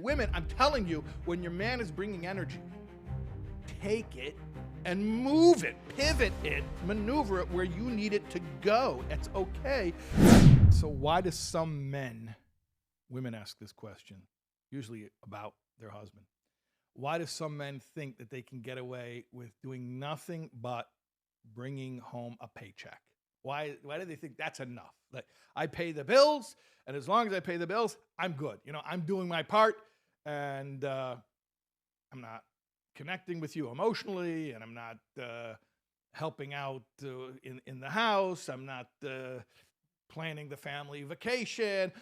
Women, I'm telling you, when your man is bringing energy, take it and move it, pivot it, maneuver it where you need it to go. It's okay. So why do some men, women ask this question, usually about their husband. Why do some men think that they can get away with doing nothing but bringing home a paycheck? Why do they think that's enough? Like, I pay the bills, and as long as I pay the bills, I'm good. I'm doing my part, and I'm not connecting with you emotionally, and I'm not helping out in the house. I'm not planning the family vacation.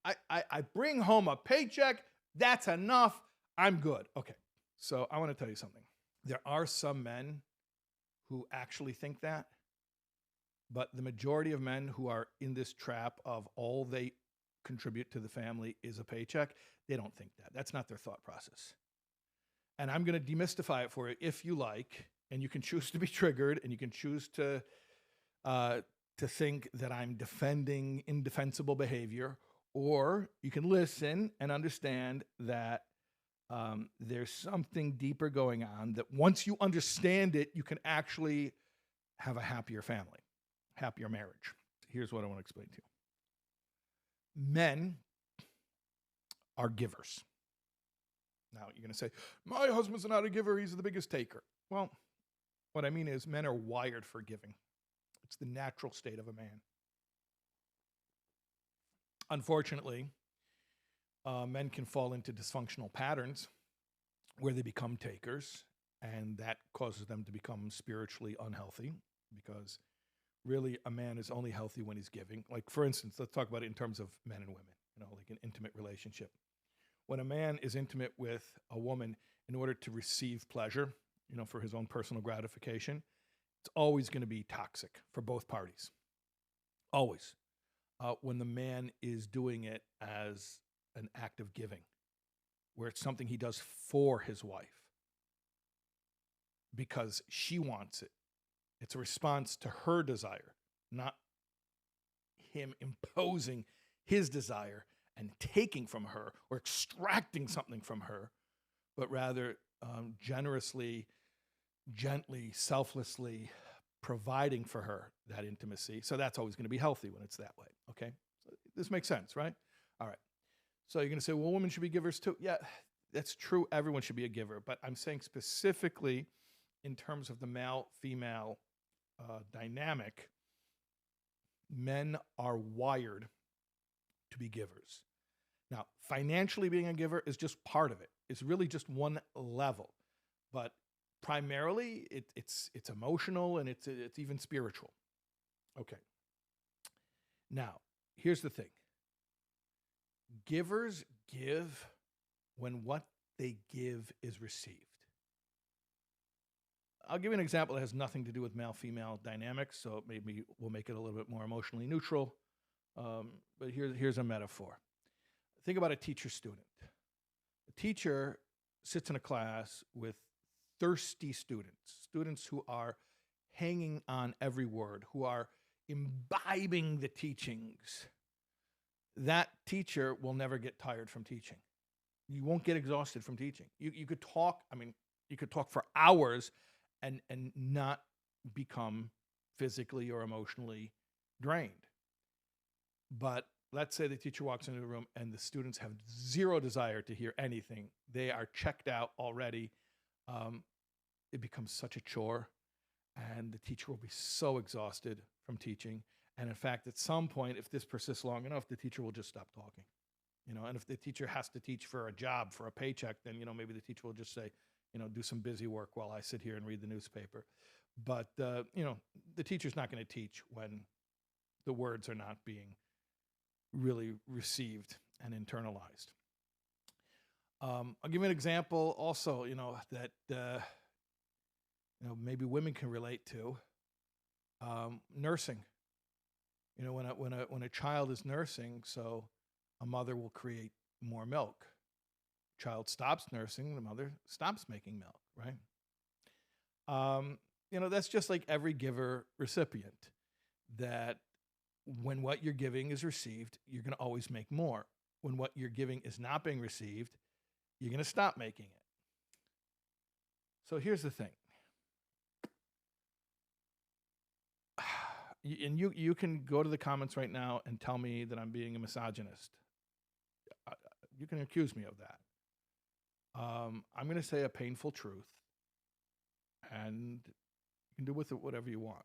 I bring home a paycheck. That's enough. I'm good. Okay. So I want to tell you something. There are some men who actually think that, but the majority of men who are in this trap of all they contribute to the family is a paycheck, they don't think that. That's not their thought process. And I'm going to demystify it for you if you like, and you can choose to be triggered, and you can choose to think that I'm defending indefensible behavior, or you can listen and understand that there's something deeper going on, that once you understand it, you can actually have a happier family, happier marriage. Here's what I want to explain to you. Men are givers. Now, you're going to say, my husband's not a giver, he's the biggest taker. Well, what I mean is men are wired for giving. It's the natural state of a man. Unfortunately, men can fall into dysfunctional patterns where they become takers, and that causes them to become spiritually unhealthy, because really a man is only healthy when he's giving. Like, for instance, let's talk about it in terms of men and women, like an intimate relationship. When a man is intimate with a woman in order to receive pleasure, for his own personal gratification, it's always going to be toxic for both parties. Always. When the man is doing it as an act of giving, where it's something he does for his wife because she wants it. It's a response to her desire, not him imposing his desire and taking from her or extracting something from her, but rather generously, gently, selflessly providing for her that intimacy. So that's always going to be healthy when it's that way, okay? So this makes sense, right? All right. So you're going to say, well, women should be givers too. Yeah, that's true. Everyone should be a giver. But I'm saying specifically in terms of the male-female dynamic, men are wired to be givers. Now, financially being a giver is just part of it. It's really just one level. But primarily, it's emotional, and it's even spiritual. Okay. Now, here's the thing. Givers give when what they give is received. I'll give you an example that has nothing to do with male-female dynamics, so maybe we'll make it a little bit more emotionally neutral. But here's a metaphor. Think about a teacher-student. A teacher sits in a class with thirsty students who are hanging on every word, who are imbibing the teachings. That teacher will never get tired from teaching. You won't get exhausted from teaching. You could talk, you could talk for hours and not become physically or emotionally drained. But let's say the teacher walks into the room and the students have zero desire to hear anything. They are checked out already. It becomes such a chore, and the teacher will be so exhausted from teaching. And in fact, at some point, if this persists long enough, the teacher will just stop talking. And if the teacher has to teach for a job, for a paycheck, then, maybe the teacher will just say, do some busy work while I sit here and read the newspaper. But, the teacher's not going to teach when the words are not being really received and internalized. I'll give you an example also, that, maybe women can relate to. Nursing. When a child is nursing, so a mother will create more milk. Child stops nursing, the mother stops making milk, right? That's just like every giver recipient, that when what you're giving is received, you're going to always make more. When what you're giving is not being received, you're going to stop making it. So here's the thing. And you can go to the comments right now and tell me that I'm being a misogynist. You can accuse me of that. I'm going to say a painful truth, and you can do with it whatever you want.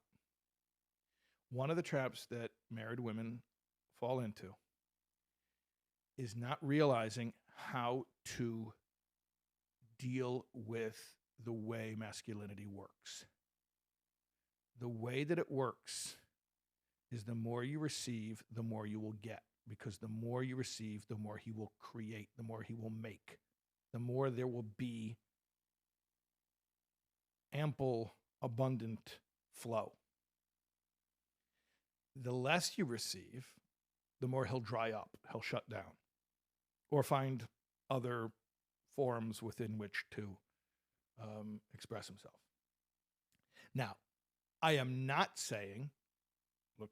One of the traps that married women fall into is not realizing how to deal with the way masculinity works. The way that it works is the more you receive, the more you will get. Because the more you receive, the more he will create, the more he will make, the more there will be ample, abundant flow. The less you receive, the more he'll dry up, he'll shut down, or find other forms within which to express himself. Now, I am not saying, look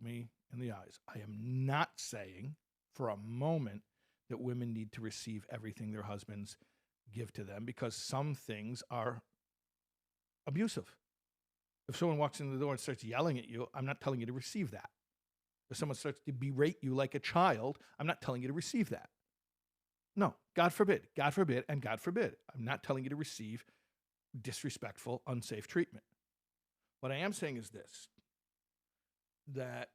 me in the eyes, I am not saying for a moment that women need to receive everything their husbands give to them, because some things are abusive. If someone walks in the door and starts yelling at you, I'm not telling you to receive that. If someone starts to berate you like a child, I'm not telling you to receive that. No, God forbid, and God forbid. I'm not telling you to receive disrespectful, unsafe treatment. What I am saying is this, that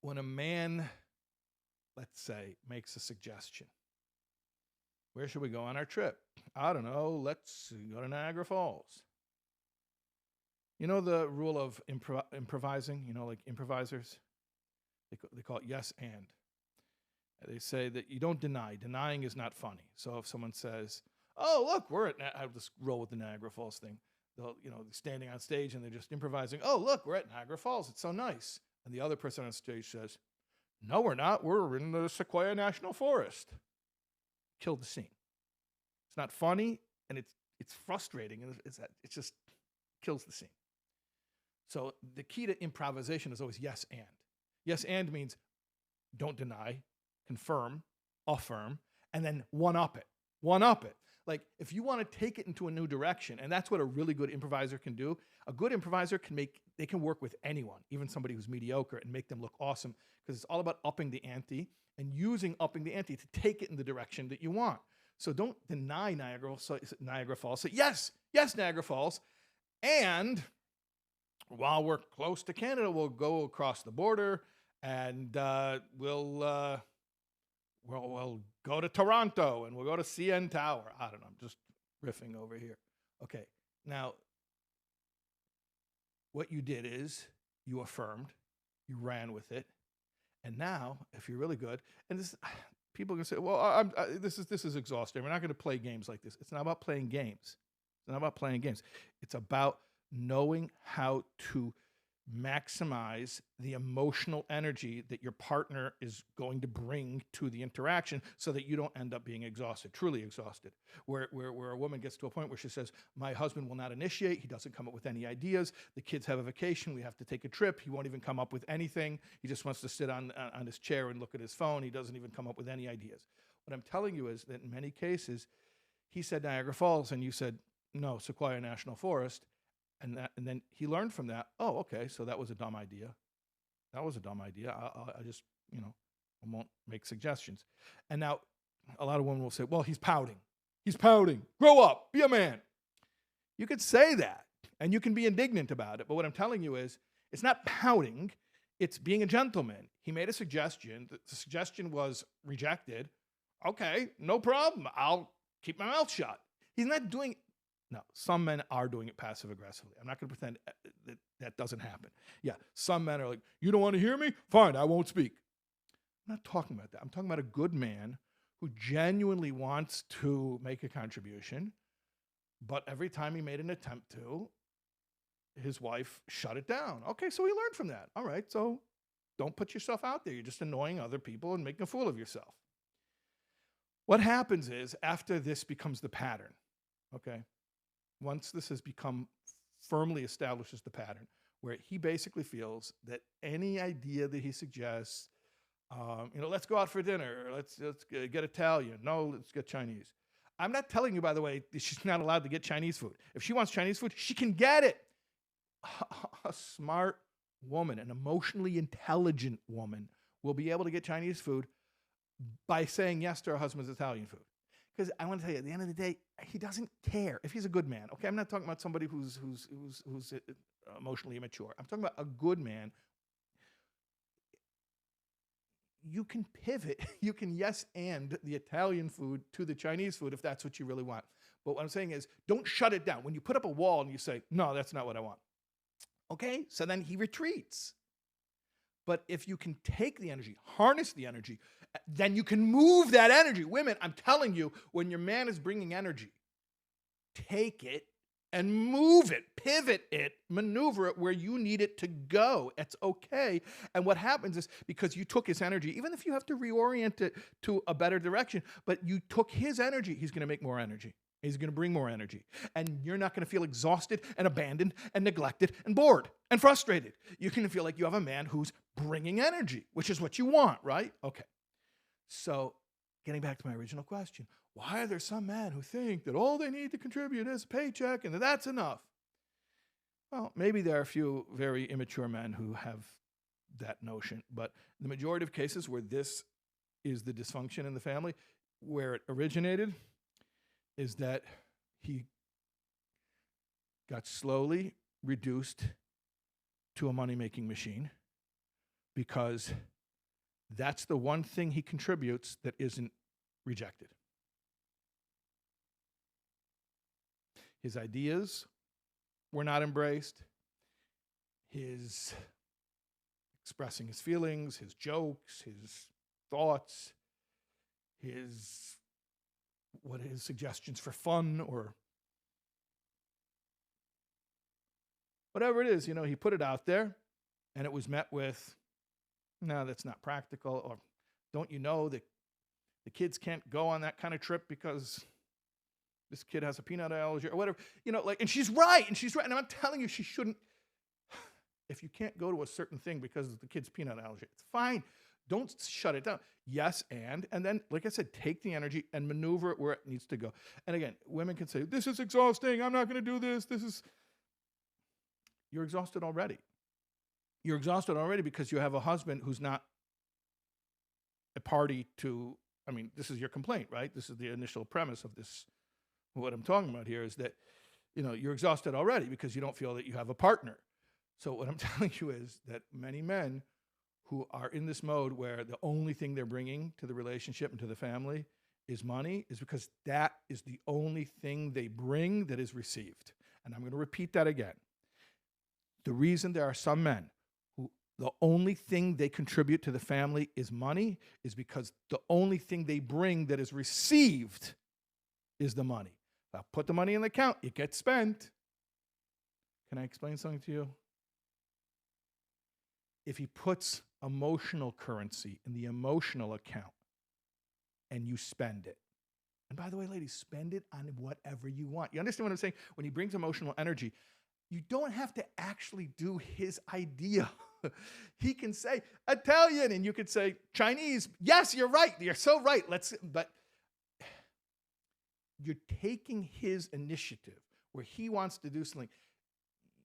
when a man, let's say, makes a suggestion, where should we go on our trip? I don't know, let's go to Niagara Falls. You know the rule of improvising, like improvisers? They call it yes and. They say that you don't deny. Denying is not funny. So if someone says, oh, look, I'll just roll with the Niagara Falls thing. They're standing on stage and they're just improvising. Oh, look, we're at Niagara Falls. It's so nice. And the other person on stage says, no, we're not. We're in the Sequoia National Forest. Killed the scene. It's not funny, and it's frustrating, and it just kills the scene. So the key to improvisation is always yes and. Yes and means don't deny, confirm, affirm, and then one-up it. One-up it. Like, if you want to take it into a new direction, and that's what a really good improviser can do, a good improviser can work with anyone, even somebody who's mediocre, and make them look awesome, because it's all about upping the ante and using upping the ante to take it in the direction that you want. So don't deny Niagara Falls. Say, yes, Niagara Falls. And while we're close to Canada, we'll go across the border, and we'll go to Toronto, and we'll go to CN Tower. I don't know. I'm just riffing over here. Okay. Now, what you did is you affirmed, you ran with it, and now, if you're really good, and this, people are going to say, well, this is exhausting. We're not going to play games like this. It's not about playing games. It's not about playing games. It's about knowing how to maximize the emotional energy that your partner is going to bring to the interaction, so that you don't end up being exhausted, truly exhausted, where a woman gets to a point where she says, my husband will not initiate, he doesn't come up with any ideas, the kids have a vacation, we have to take a trip, he won't even come up with anything, he just wants to sit on his chair and look at his phone, he doesn't even come up with any ideas. What I'm telling you is that in many cases, he said Niagara Falls and you said, no, Sequoia National Forest. And then he learned from that. Oh, okay, so that was a dumb idea. That was a dumb idea. I just, I won't make suggestions. And now a lot of women will say, well, he's pouting. He's pouting. Grow up. Be a man. You could say that, and you can be indignant about it. But what I'm telling you is, it's not pouting. It's being a gentleman. He made a suggestion. The suggestion was rejected. Okay, no problem. I'll keep my mouth shut. He's not doing. No, some men are doing it passive aggressively. I'm not going to pretend that doesn't happen. Yeah, some men are like, you don't want to hear me? Fine, I won't speak. I'm not talking about that. I'm talking about a good man who genuinely wants to make a contribution, but every time he made an attempt to, his wife shut it down. Okay, so he learned from that. All right, so don't put yourself out there. You're just annoying other people and making a fool of yourself. What happens is, after this becomes the pattern, okay, once this has become firmly established as the pattern, where he basically feels that any idea that he suggests, Let's go out for dinner. Let's get Italian. No, let's get Chinese. I'm not telling you, by the way, that she's not allowed to get Chinese food. If she wants Chinese food, she can get it. A smart woman, an emotionally intelligent woman, will be able to get Chinese food by saying yes to her husband's Italian food. Because I want to tell you, at the end of the day, he doesn't care if he's a good man. Okay, I'm not talking about somebody who's emotionally immature. I'm talking about a good man. You can pivot. You can yes and the Italian food to the Chinese food if that's what you really want. But what I'm saying is, don't shut it down. When you put up a wall and you say, no, that's not what I want. Okay, so then he retreats. But if you can take the energy, harness the energy, then you can move that energy. Women, I'm telling you, when your man is bringing energy, take it and move it, pivot it, maneuver it where you need it to go. It's okay. And what happens is, because you took his energy, even if you have to reorient it to a better direction, but you took his energy, he's going to make more energy. He's going to bring more energy. And you're not going to feel exhausted and abandoned and neglected and bored and frustrated. You're going to feel like you have a man who's bringing energy, which is what you want, right? Okay. So getting back to my original question, why are there some men who think that all they need to contribute is a paycheck and that's enough? Well, maybe there are a few very immature men who have that notion, but the majority of cases where this is the dysfunction in the family, where it originated, is that he got slowly reduced to a money-making machine because that's the one thing he contributes that isn't rejected. His ideas were not embraced. His expressing his feelings, his jokes, his thoughts, his suggestions for fun or whatever it is, he put it out there and it was met with, no, that's not practical, or don't you know that the kids can't go on that kind of trip because this kid has a peanut allergy or whatever, and she's right. And I'm telling you, she shouldn't. If you can't go to a certain thing because of the kid's peanut allergy, it's fine. Don't shut it down. Yes, and then, like I said, take the energy and maneuver it where it needs to go. And again, women can say, this is exhausting. I'm not going to do this. You're exhausted already. You're exhausted already because you have a husband who's not a party to, this is your complaint, right? This is the initial premise of this. What I'm talking about here is that, you're exhausted already because you don't feel that you have a partner. So what I'm telling you is that many men who are in this mode where the only thing they're bringing to the relationship and to the family is money is because that is the only thing they bring that is received. And I'm going to repeat that again. The reason there are some men who the only thing they contribute to the family is money is because the only thing they bring that is received is the money. If I put the money in the account, it gets spent. Can I explain something to you? If he puts emotional currency in the emotional account and you spend it, and by the way, ladies, spend it on whatever you want. You understand what I'm saying? When he brings emotional energy, you don't have to actually do his idea. He can say Italian and you could say Chinese. Yes, you're right. You're so right. But you're taking his initiative where he wants to do something.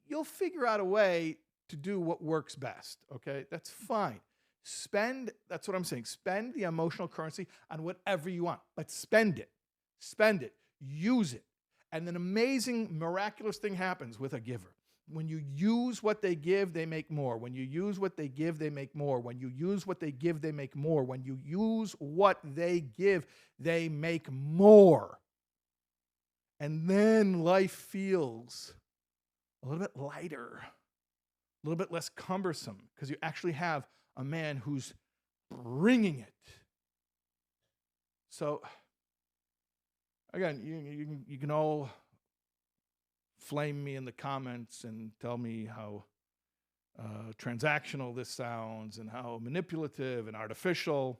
You'll figure out a way to do what works best, okay? That's fine. That's what I'm saying. Spend the emotional currency on whatever you want, but spend it. Spend it. Use it. And an amazing, miraculous thing happens with a giver. When you use what they give, they make more. When you use what they give, they make more. When you use what they give, they make more. When you use what they give, they make more. And then life feels a little bit lighter, a little bit less cumbersome, because you actually have a man who's bringing it. So, again, you can all flame me in the comments and tell me how transactional this sounds and how manipulative and artificial.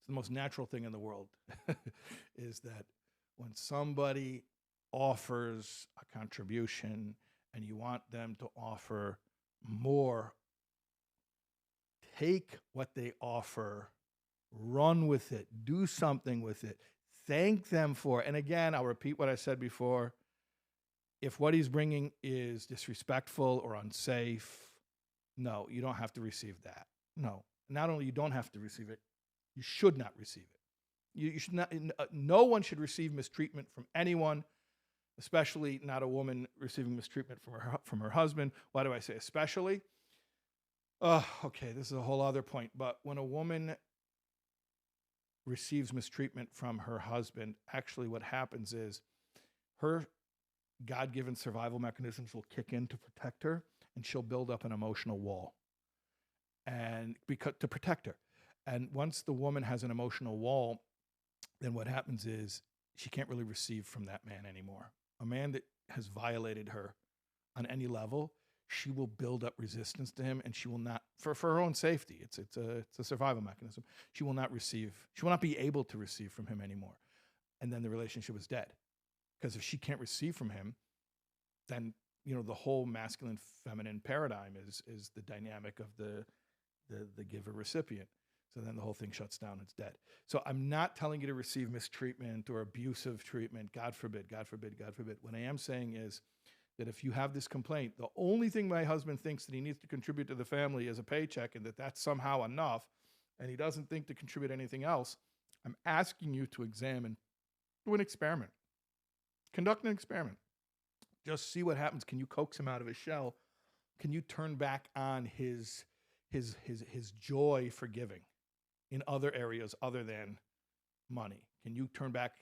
It's the most natural thing in the world, is that when somebody offers a contribution and you want them to offer more, take what they offer, run with it, do something with it, thank them for it. And again, I'll repeat what I said before. If what he's bringing is disrespectful or unsafe, no, you don't have to receive that. No, not only you don't have to receive it, you should not receive it. You should not. No one should receive mistreatment from anyone, especially not a woman receiving mistreatment from her husband. Why do I say especially? Okay, this is a whole other point. But when a woman receives mistreatment from her husband, actually what happens is her God-given survival mechanisms will kick in to protect her, and she'll build up an emotional wall and to protect her. And once the woman has an emotional wall, then what happens is she can't really receive from that man anymore. A man that has violated her on any level, she will build up resistance to him, and she will not, for her own safety, it's a survival mechanism. She will not be able to receive from him anymore. And then the relationship is dead. Because if she can't receive from him, then, the whole masculine feminine paradigm is the dynamic of the giver recipient. So then the whole thing shuts down. It's dead. So I'm not telling you to receive mistreatment or abusive treatment. God forbid, God forbid, God forbid. What I am saying is that if you have this complaint, the only thing my husband thinks that he needs to contribute to the family is a paycheck, and that's somehow enough, and he doesn't think to contribute anything else, I'm asking you to examine, do an experiment. Conduct an experiment. Just see what happens. Can you coax him out of his shell? Can you turn back on his joy for giving in other areas other than money? Can you turn back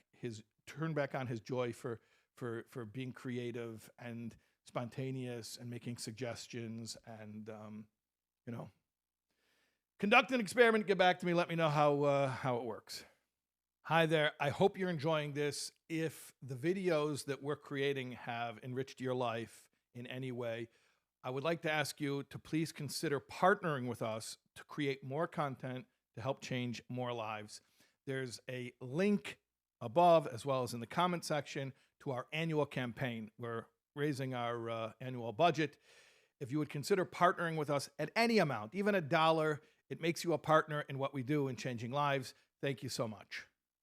on his joy for being creative and spontaneous and making suggestions and conduct an experiment, get back to me, let me know how it works. Hi there. I hope you're enjoying this. If the videos that we're creating have enriched your life in any way, I would like to ask you to please consider partnering with us to create more content to help change more lives. There's a link above, as well as in the comment section, to our annual campaign. We're raising our annual budget. If you would consider partnering with us at any amount, even $1, it makes you a partner in what we do in changing lives. Thank you so much.